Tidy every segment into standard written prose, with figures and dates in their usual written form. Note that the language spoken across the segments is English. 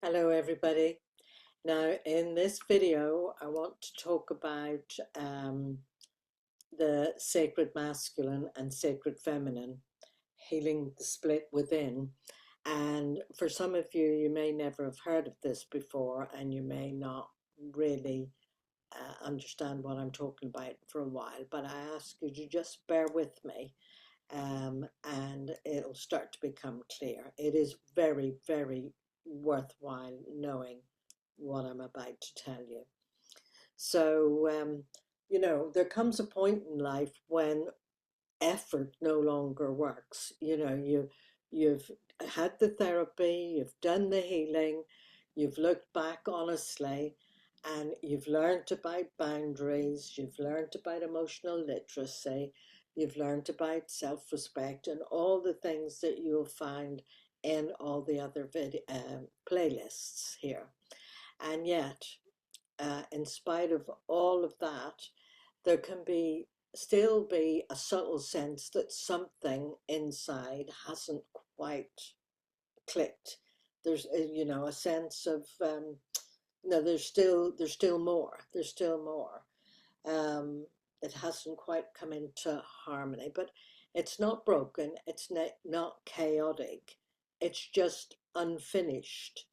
Hello everybody. Now in this video I want to talk about the sacred masculine and sacred feminine, healing the split within. And for some of you, you may never have heard of this before and you may not really understand what I'm talking about for a while, but I ask you to just bear with me and it'll start to become clear. It is very, very worthwhile knowing what I'm about to tell you. So, there comes a point in life when effort no longer works. You've had the therapy, you've done the healing, you've looked back honestly, and you've learned about boundaries, you've learned about emotional literacy, you've learned about self-respect, and all the things that you'll find in all the other playlists here. And yet, in spite of all of that, there can still be a subtle sense that something inside hasn't quite clicked. There's a sense of no, there's still more. There's still more. It hasn't quite come into harmony, but it's not broken. It's not chaotic. It's just unfinished.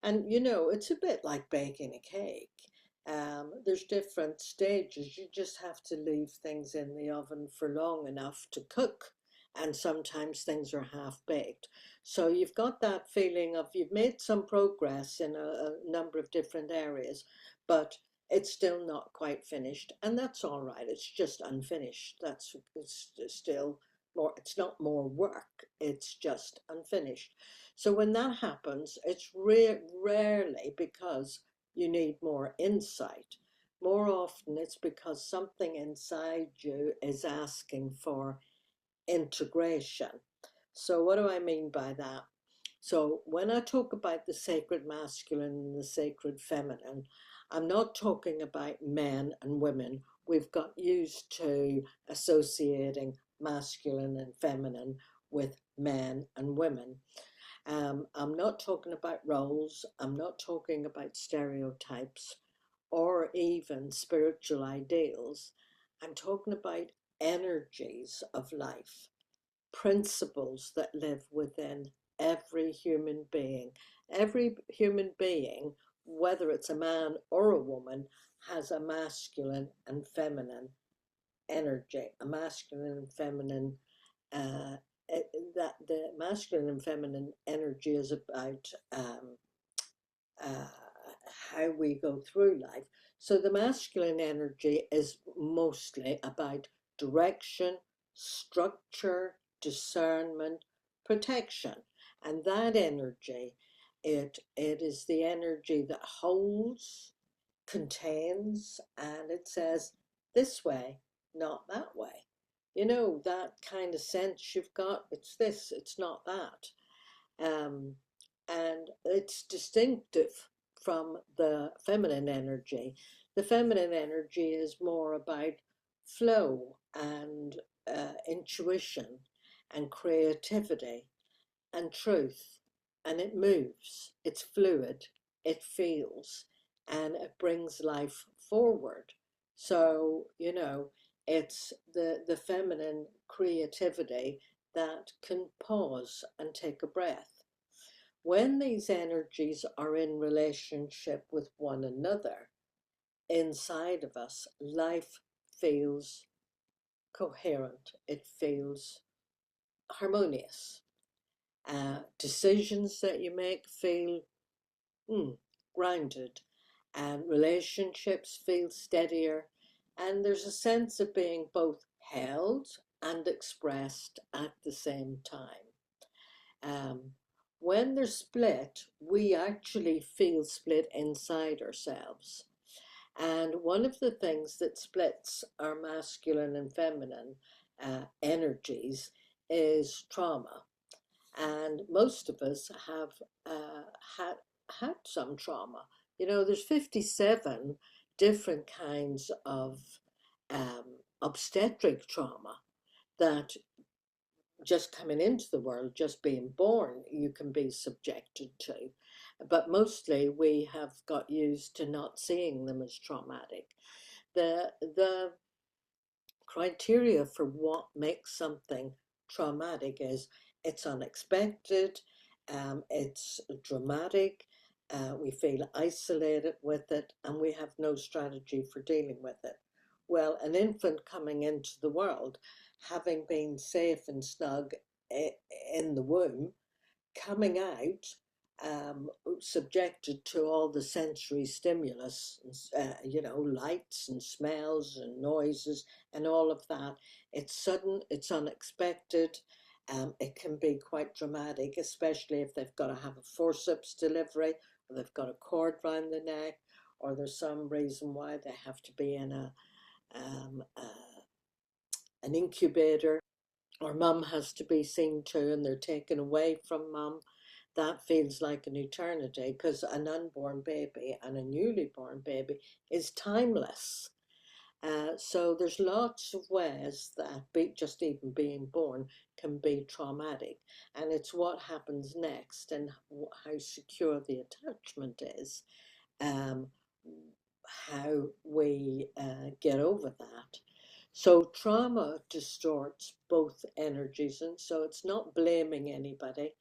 And it's a bit like baking a cake. There's different stages. You just have to leave things in the oven for long enough to cook. And sometimes things are half baked. So you've got that feeling of you've made some progress in a number of different areas, but it's still not quite finished. And that's all right. It's just unfinished. It's still more, it's not more work. It's just unfinished. So when that happens, it's rarely because you need more insight. More often, it's because something inside you is asking for integration. So, what do I mean by that? So, when I talk about the sacred masculine and the sacred feminine, I'm not talking about men and women. We've got used to associating masculine and feminine with men and women. I'm not talking about roles, I'm not talking about stereotypes or even spiritual ideals. I'm talking about energies of life, principles that live within every human being. Every human being, whether it's a man or a woman, has a masculine and feminine energy, a masculine and feminine uh, that the masculine and feminine energy is about uh, how we go through life. So the masculine energy is mostly about direction, structure, discernment, protection. And that energy, it is the energy that holds, contains, and it says this way, not that way. That kind of sense you've got, it's this, it's not that. Um, and it's distinctive from the feminine energy. The feminine energy is more about flow and intuition and creativity and truth. And it moves, it's fluid, it feels, and it brings life forward. So, it's the feminine creativity that can pause and take a breath. When these energies are in relationship with one another, inside of us, life feels coherent, it feels harmonious. Decisions that you make feel grounded, and relationships feel steadier, and there's a sense of being both held and expressed at the same time. Um, when they're split, we actually feel split inside ourselves. And one of the things that splits our masculine and feminine energies is trauma. And most of us have had some trauma. There's 57 different kinds of obstetric trauma that just coming into the world, just being born, you can be subjected to. but mostly we have got used to not seeing them as traumatic. The criteria for what makes something traumatic is it's unexpected, it's dramatic, we feel isolated with it, and we have no strategy for dealing with it. Well, an infant coming into the world, having been safe and snug in the womb, coming out, subjected to all the sensory stimulus, lights and smells and noises and all of that. It's sudden, it's unexpected. It can be quite dramatic, especially if they've got to have a forceps delivery, or they've got a cord round the neck, or there's some reason why they have to be in an incubator, or mum has to be seen to and they're taken away from mum. That feels like an eternity, because an unborn baby and a newly born baby is timeless. So there's lots of ways that just even being born can be traumatic, and it's what happens next and how secure the attachment is, um, how we get over that. So trauma distorts both energies, and so it's not blaming anybody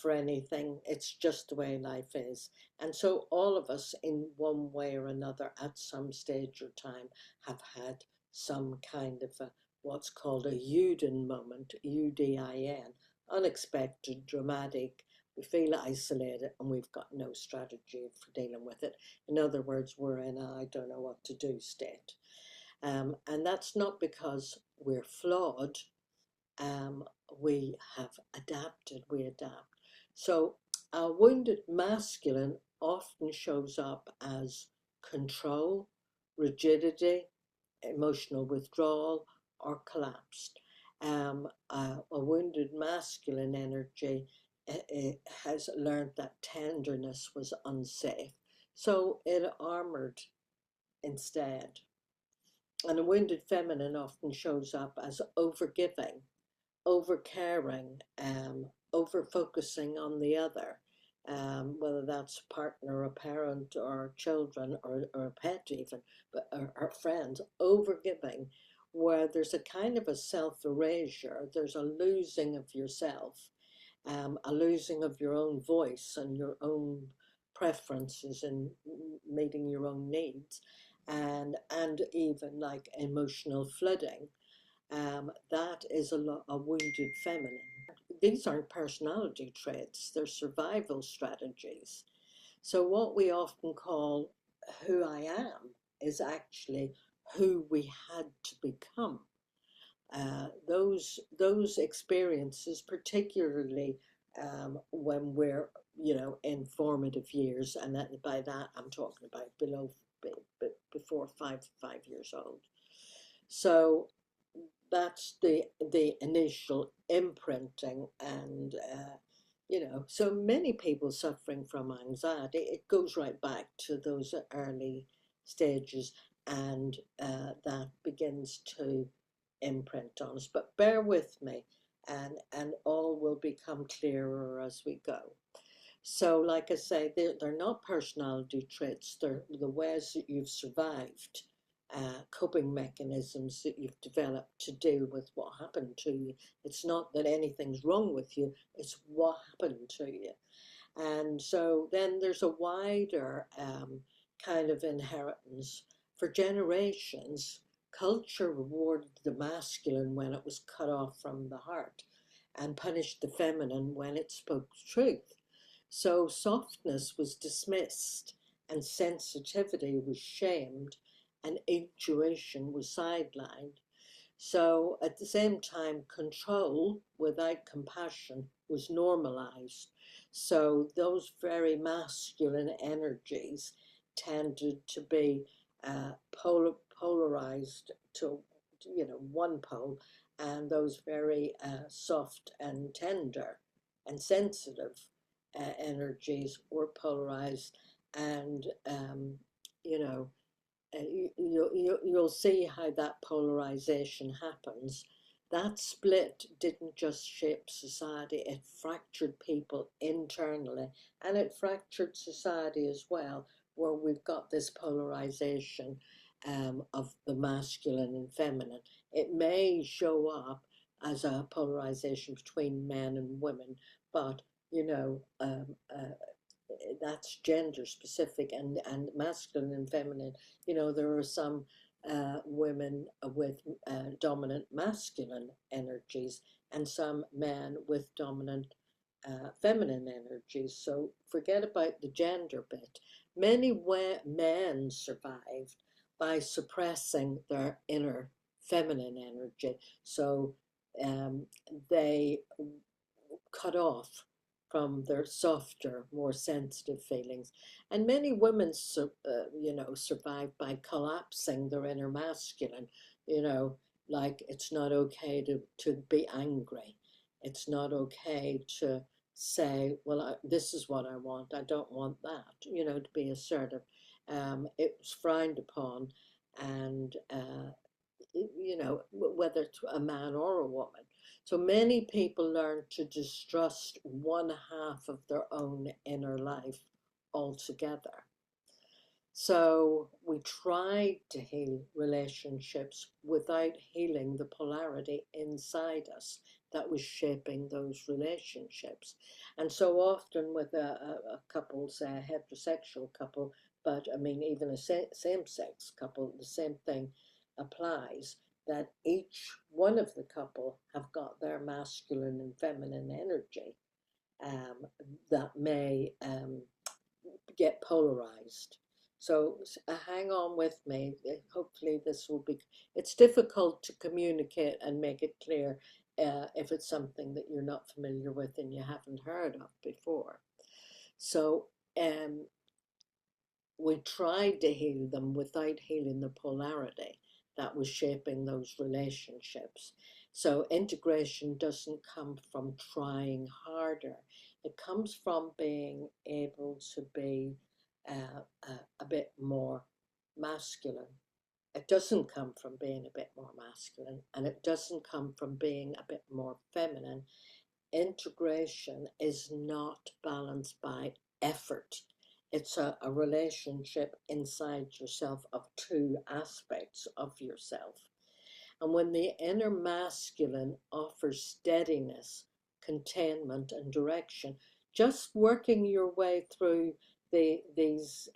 for anything. It's just the way life is. And so all of us, in one way or another, at some stage or time, have had some kind of what's called a Udin moment, UDIN, unexpected, dramatic. We feel isolated and we've got no strategy for dealing with it. In other words, we're in a I don't know what to do state. And that's not because we're flawed. Um, we have adapted, we adapt. So a wounded masculine often shows up as control, rigidity, emotional withdrawal, or collapsed. A wounded masculine energy has learned that tenderness was unsafe. So it armored instead. And a wounded feminine often shows up as overgiving, over caring, over focusing on the other, whether that's a partner, a parent, or children, or a pet even, but or friends, over giving, where there's a kind of a self erasure, there's a losing of yourself, a losing of your own voice and your own preferences and meeting your own needs, and even like emotional flooding. That is a wounded feminine. These aren't personality traits, they're survival strategies. So, what we often call who I am is actually who we had to become. Those experiences, particularly when we're in formative years, and by that I'm talking about before five years old. So that's the initial imprinting, and so many people suffering from anxiety, it goes right back to those early stages, and that begins to imprint on us. But bear with me, and all will become clearer as we go. So like I say, they're not personality traits, they're the ways that you've survived, coping mechanisms that you've developed to deal with what happened to you. It's not that anything's wrong with you, it's what happened to you. And so then there's a wider kind of inheritance. For generations, culture rewarded the masculine when it was cut off from the heart, and punished the feminine when it spoke truth. So softness was dismissed, and sensitivity was shamed, and intuition was sidelined. So at the same time, control without compassion was normalized. So those very masculine energies tended to be polarized to one pole, and those very soft and tender and sensitive energies were polarized, and you know you'll see how that polarization happens. that split didn't just shape society, it fractured people internally, and it fractured society as well, where we've got this polarization of the masculine and feminine. It may show up as a polarization between men and women, but you know, that's gender specific, and masculine and feminine. You know, there are some women with dominant masculine energies and some men with dominant feminine energies. So forget about the gender bit. Many men survived by suppressing their inner feminine energy. So um, they cut off from their softer, more sensitive feelings. And many women, survive by collapsing their inner masculine. You know, like it's not okay to be angry. It's not okay to say, well, this is what I want. I don't want that. You know, to be assertive. It was frowned upon, and whether it's a man or a woman. So many people learn to distrust one half of their own inner life altogether. So we tried to heal relationships without healing the polarity inside us that was shaping those relationships. And so often with a couple, say a heterosexual couple, but I mean, even a same-sex couple, the same thing applies, that each one of the couple have got their masculine and feminine energy um, that may get polarized. So hang on with me. Hopefully this will be, it's difficult to communicate and make it clear if it's something that you're not familiar with and you haven't heard of before. So we tried to heal them without healing the polarity that was shaping those relationships. So integration doesn't come from trying harder. It comes from being able to be a bit more masculine. It doesn't come from being a bit more masculine, and it doesn't come from being a bit more feminine. Integration is not balanced by effort. It's a relationship inside yourself of two aspects of yourself. And when the inner masculine offers steadiness, containment, and direction, just working your way through these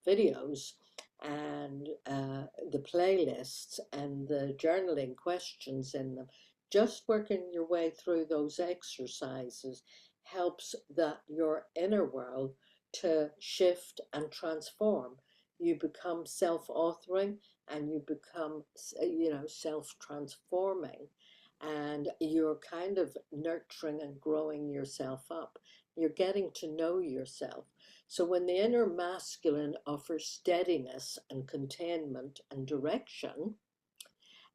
videos and the playlists and the journaling questions in them, just working your way through those exercises helps your inner world to shift and transform. You become self-authoring and you become, self-transforming, and you're kind of nurturing and growing yourself up. You're getting to know yourself. So when the inner masculine offers steadiness and containment and direction,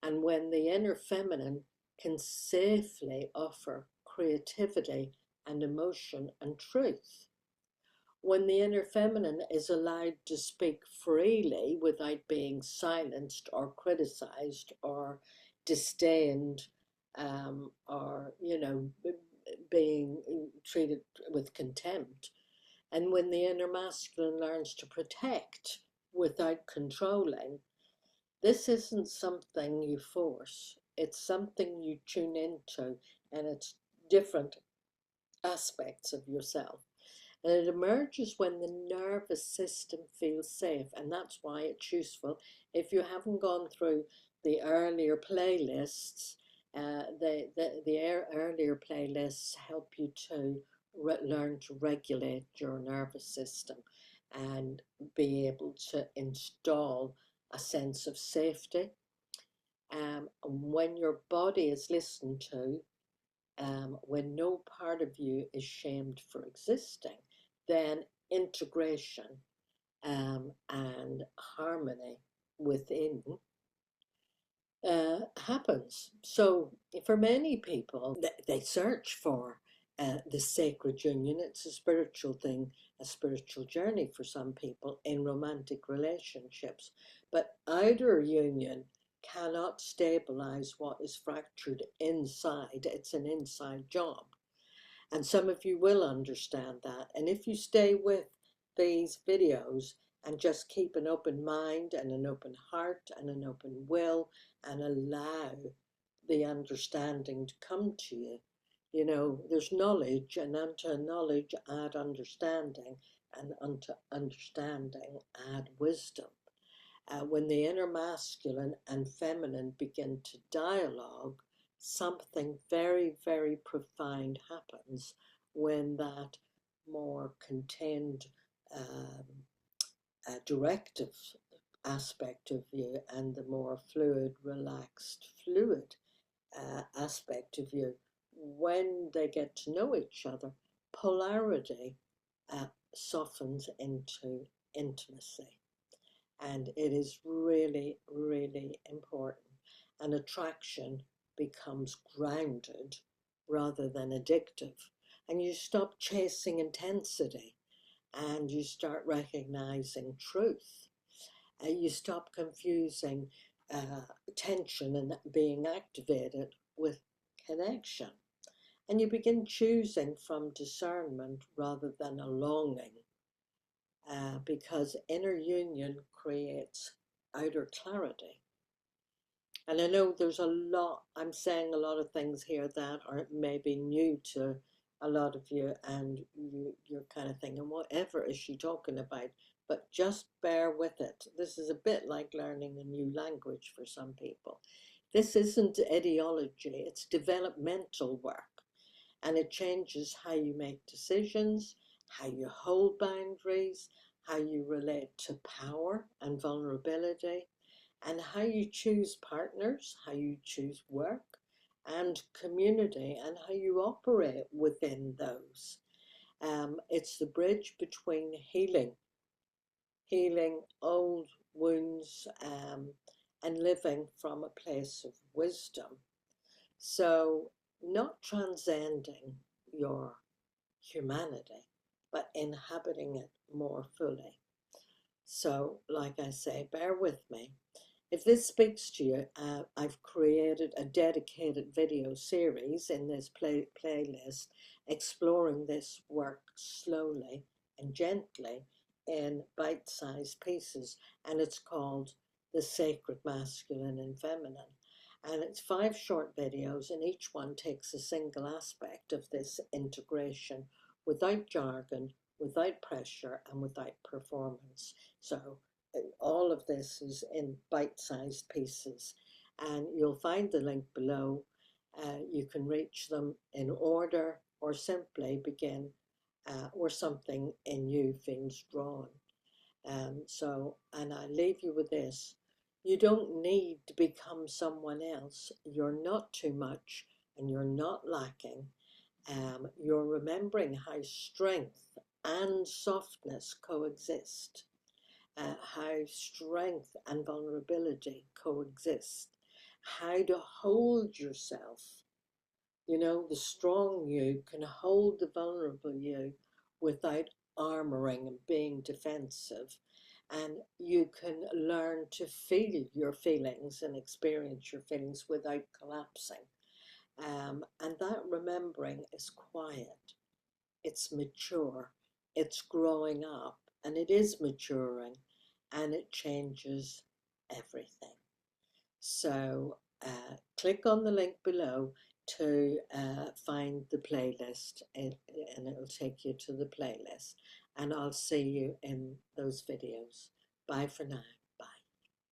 and when the inner feminine can safely offer creativity and emotion and truth, when the inner feminine is allowed to speak freely without being silenced or criticized or disdained, or, being treated with contempt, and when the inner masculine learns to protect without controlling, this isn't something you force. It's something you tune into, and it's different aspects of yourself. And it emerges when the nervous system feels safe. And that's why it's useful. If you haven't gone through the earlier playlists, the earlier playlists help you to learn to regulate your nervous system and be able to install a sense of safety. When your body is listened to, when no part of you is shamed for existing, then integration and harmony within happens. So for many people, they search for the sacred union. It's a spiritual thing, a spiritual journey for some people in romantic relationships. But outer union cannot stabilize what is fractured inside. It's an inside job. And some of you will understand that. And if you stay with these videos and just keep an open mind and an open heart and an open will and allow the understanding to come to you, you know, there's knowledge, and unto knowledge add understanding, and unto understanding add wisdom. When the inner masculine and feminine begin to dialogue, something very, very profound happens when that more contained, directive aspect of you and the more fluid, relaxed, fluid aspect of you, when they get to know each other, polarity softens into intimacy. And it is really, really important. And attraction becomes grounded rather than addictive. And you stop chasing intensity and you start recognizing truth. You stop confusing tension and being activated with connection. And you begin choosing from discernment rather than a longing. Because inner union creates outer clarity. And I know there's a lot, I'm saying a lot of things here that are maybe new to a lot of you, and you're kind of thinking, whatever is she talking about? But just bear with it. This is a bit like learning a new language for some people. This isn't ideology, it's developmental work. And it changes how you make decisions, how you hold boundaries, how you relate to power and vulnerability, and how you choose partners, how you choose work and community, and how you operate within those. It's the bridge between healing old wounds, and living from a place of wisdom. So, not transcending your humanity, but inhabiting it more fully. So, like I say, bear with me. If this speaks to you, I've created a dedicated video series in this playlist exploring this work slowly and gently in bite-sized pieces, and it's called The Sacred Masculine and Feminine. And it's 5 short videos, and each one takes a single aspect of this integration without jargon, without pressure, and without performance. So all of this is in bite-sized pieces, and you'll find the link below. You can reach them in order or simply begin where something in you feels drawn. And I leave you with this. You don't need to become someone else. You're not too much and you're not lacking. You're remembering how strength and softness coexist, how strength and vulnerability coexist, how to hold yourself. You know, the strong you can hold the vulnerable you without armoring and being defensive. And you can learn to feel your feelings and experience your feelings without collapsing. And that remembering is quiet, it's mature, it's growing up, and it is maturing, and it changes everything. So click on the link below to find the playlist, and it'll take you to the playlist. And I'll see you in those videos. Bye for now.